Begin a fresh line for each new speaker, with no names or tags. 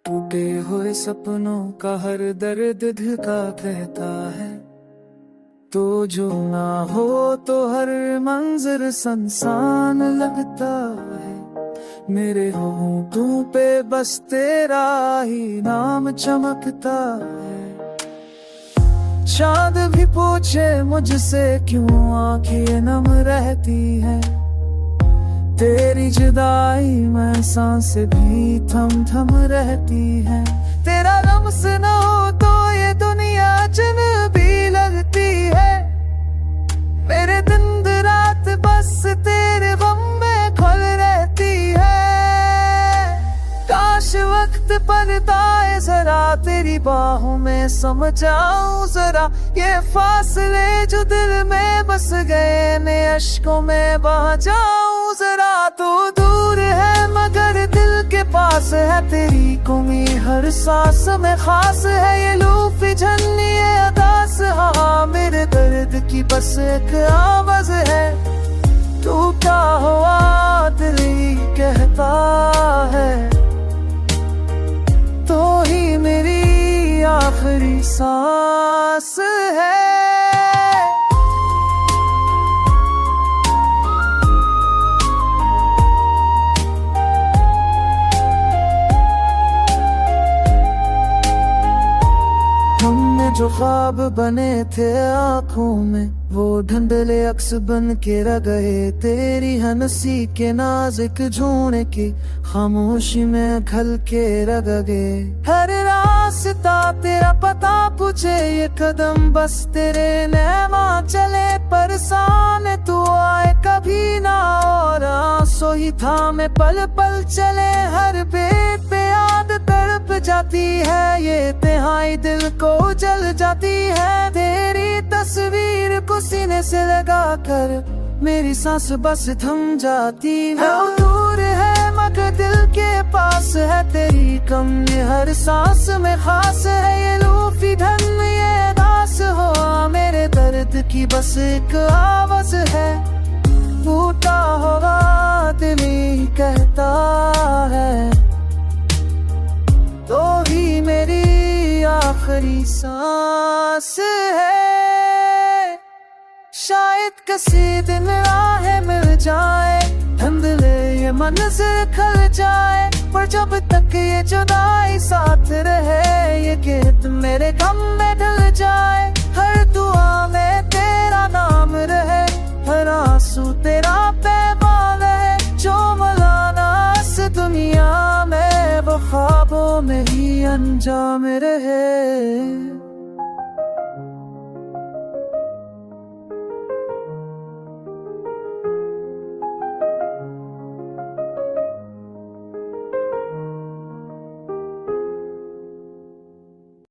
टूटे हुए सपनों का हर दर्द धका कहता है, तो जो ना हो तो हर मंजर संसान लगता है। मेरे होठों पे बस तेरा ही नाम चमकता है। चांद भी पूछे मुझसे क्यों आंखें नम रहती हैं, तेरी जुदाई में सांसें भी थम थम रहती हैं। तेरा लम्स न हो तो ये दुनिया अजनबी लगती है। मेरे दिन रात बस तेरे गम में खोल रहती है। काश वक्त पलटाए जरा, तेरी बाहों में सम जाऊं जरा। ये फासले जो दिल में बस गए ने अश्कों में बह जाऊं जरा। तू दूर है मगर दिल के पास है, तेरी कमी हर सांस में खास है। ये लूफी झन्नी अदास हाँ मेरे दर्द की बस एक आवाज है। टूटा हुआ दिल ही कहता है, तो ही मेरी आखिरी सांस है। हमने जो ख्वाब बने थे आँखों में, वो ढंढले अक्स बन के रह गए। तेरी हंसी के नाजुक झूने की खामोशी में खल के रह गए। हर रास्ता तेरा पता पूछे, ये कदम बस तेरे नैवा चले। परेशान तू आए कभी ना और आंसू ही थामे पल पल चले। हर बेट पे याद तड़प जाती है, ये तिहाई दिल को जल जाती है। तेरी तस्वीर को सीने से लगा कर मेरी सांस बस थम जाती है। दूर है मगर दिल के पास है, तेरी कमी हर सांस में खास है। ये लूफी धन ये दास हो मेरे दर्द की बस एक आवाज है। टूटा होगा दिल ही कहता है, तो ही मेरी आखिरी सांस है। शायद किसी दिन राहें मिल जाए, धुंधले ये मंज़िल खल जाए। पर जब तक ये जुदाई साथ रहे, ये गीत मेरे गम में ढल जाए। हर दुआ में तेरा नाम रहे, हर आंसू तेरा पैगाम है। जो मलाना इस दुनिया में वो ख्वाबों में ही अंजाम रहे।